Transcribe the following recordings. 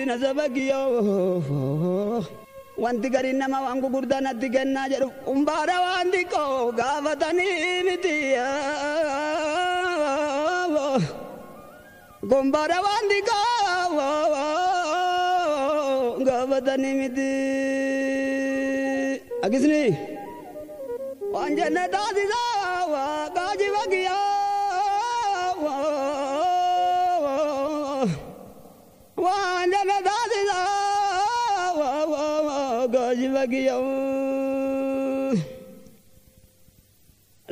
nasabagiyo wanti gari nama wangu gurdanatti kennaa jedhu umbaara wanti koo gaafatanii miti gombaara wanti koo gaafatanii miti agisni waan jenne taasisaa gaajibagiyo waan jenne taasisaa gaajibagiyo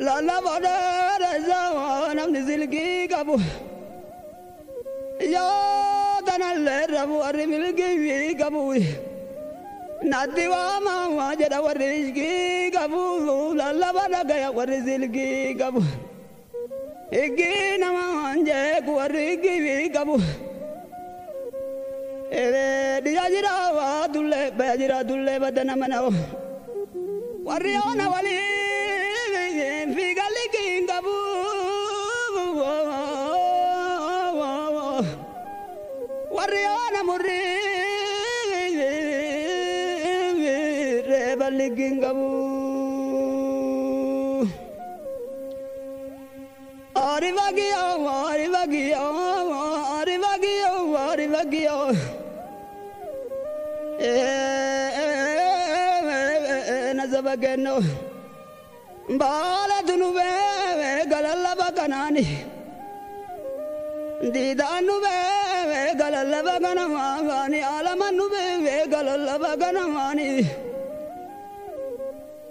lalla boodara namni silkii qabu yoo tanallee rabu warri milkii qabu natti waamama jedha warri silkii qabu lalla boodara warri silkii qabu higgii nama jeeku warri higgii qabu diya jira waa dulle baya jira dulle badana manao warri ona wali figali kingabu warri ona muri rebali kingabu ari bagiyo nazabageno bala dunube galalla bakanani didanube galalla bakanamani alamanube galalla bakanamani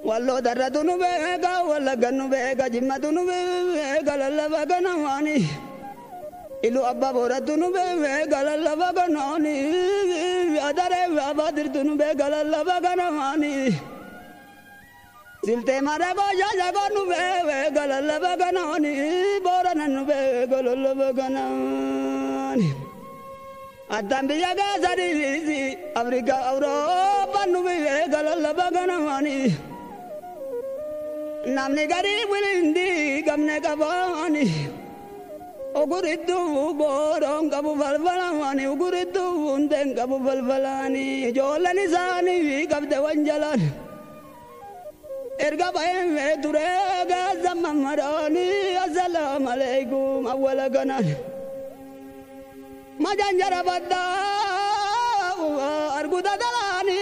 wallo daradunube ga walla ganube ga jimmadunube galalla bakanamani ilu abba boradunube galalla bakanani adare abadir dunube galalla bakanamani silte mara goja jagonu be galalla baganani borananu be galalla baganani adambiya ga zari afrika europa nu be galalla baganani namne gari wilindi gamne kabani oguridu boron kabu balbalani oguridu unden kabu balbalani jolani sani kabde wanjalan erga baye durega zamamarani assalamu alaikum awwala ganan majanjara badda arguda dalani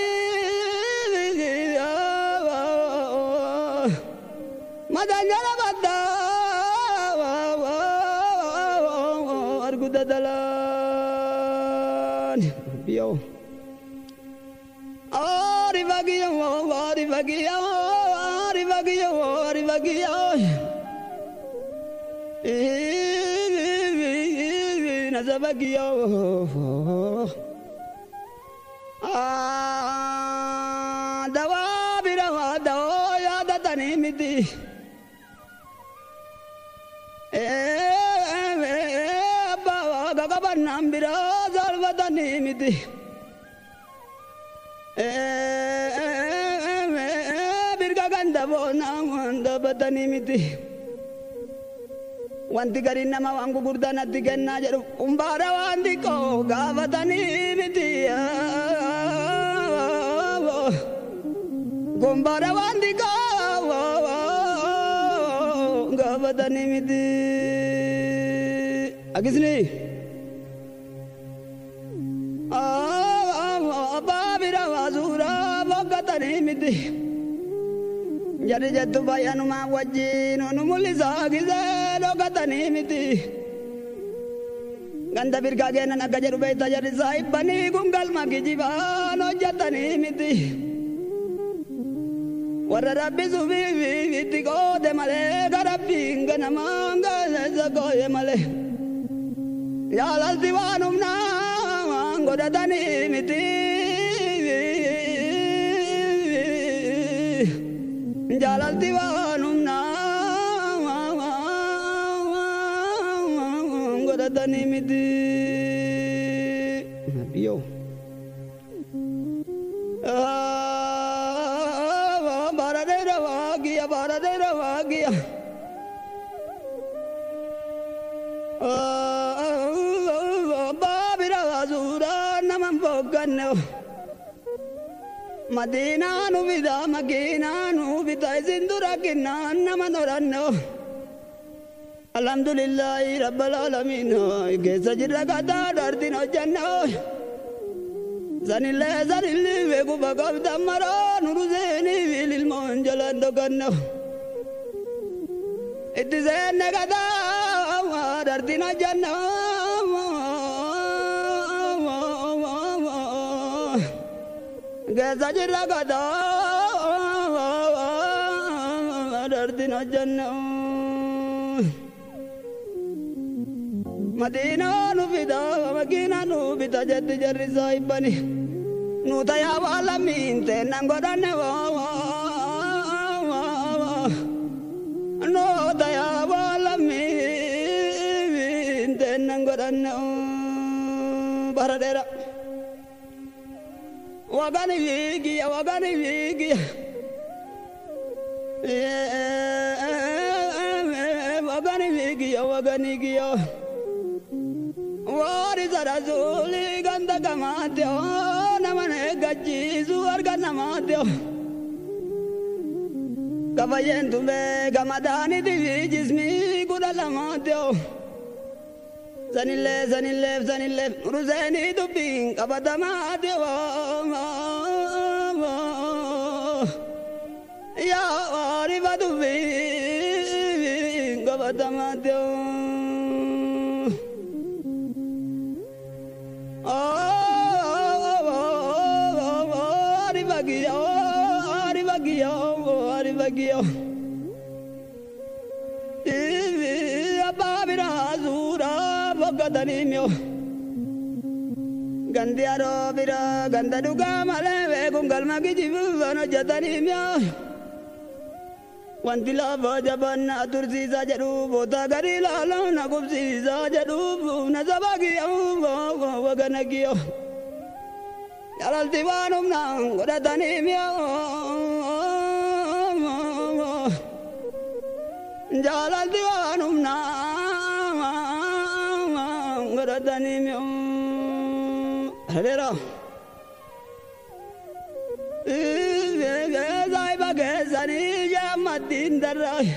majanjara badda arguda dalani biyo ari bagiyo nasabagiyo dawa birawa dawa datani miti bawa gagabanam bira zalvatani miti birga ganda bona wanda batani miti wanti gari nama wangu gurdanatti kennaa jedhu umbaara wanti koo gaafatanii miti gombaara wanti koo gaafatanii miti agisni baabira waasuura boqqatanii miti jadi jattu bayanuma wajjin onu mulisa gisee dhokatanii miti ganda birgaa geenan akka jedhu beeyta jadi saahibbanii kun galma kijibaan hojjatanii miti warra rabbisuuf itti qoote malee garabbiin ganamaan gaazessa qooye malee jaalalti waan humnaa godhatanii miti jaalalti waan humnaa godhatanii miti biyo baradera waagiya Madina nubida magina nubida zindura kinna namanurano. Alhamdulillah Rabbil Alamin. Geza jirra gada dardino janna. Zanille vegu bagab damara nuruzeni vilil monjalan doganno. Itizene gada dardino janna. Geza jirra gada dardino janna. Madina nubida magina nubida jaddi jarri saibani nuta ya wala minte nangodane wa nuta ya wala minte nangodane baradera wagani vigi wagani giya Wari zarazuli ganda kamatyo namane gajizu arga namatyo Kabayentu be kamadani divi jismi kudalamatyo Zanile ruzeni dubin kabadamatyo Ya wari badubin kabadamatyo Aribagiyo Ababira azura bogadanimyo Gandiaro bira gandaduga malewe gungal magijibu vano jadanimyo Wantila vajaban atursiza jadu bota garila lana kubsiza jadu nazabagiyo waganagiyo Yalal diwanum nang godadanimyo Jalal diwanum nang godadanimyo Hadera Zai bagazani jamadin darai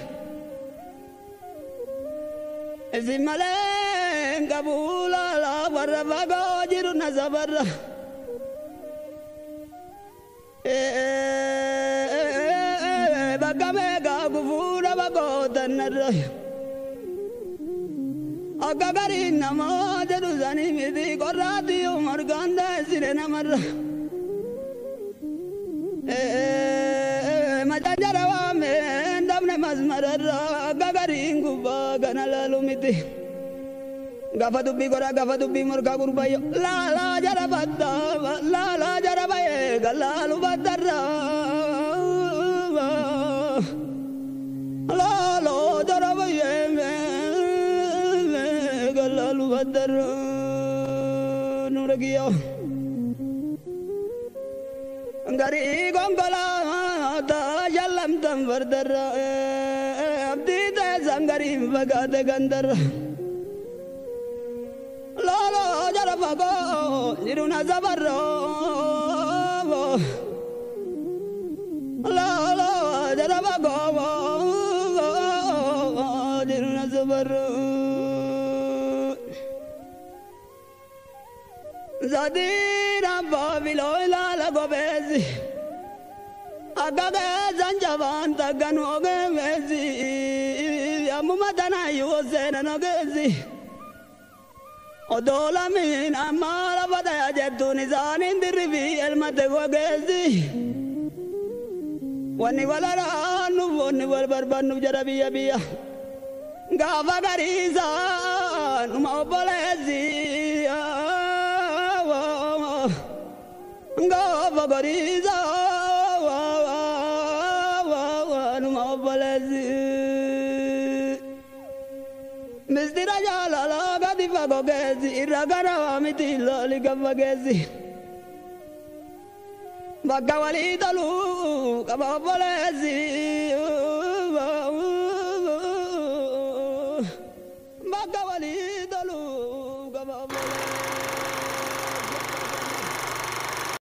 Zimalen kabula la barra bago jiru nazabarra Bagamega gufura bagodanara Agagari nama jeruzani midi korati umar ganda sirena marra Majajarawa me ndamne mazmarara Agagari nguba ganalalu midi Gafa dubbi murka gurbayo la jarabaye galalu badara la jarabaye galalu badara nuragiyo ngari gongola ta jalam tam vardara abdi ta zangari bagade gandara Lolo jarabago jiruna zabarro Lolo jarabago jiruna zabarro Zadira babilo la gobezi Agaga zanjaban taganu ogezi Amumatana yuzena nogezi Odola min amara badaya jettu nizan indirivi elmate gogezi Wani walara nu wani wal barbanu jarabiya biya Gava gariza numa obolezi Gava gariza numa obolezi Mizdira jalala gadifa gogezi iragara amiti loli gavagezi Bagawali dalu kababolezi Bagawali dalu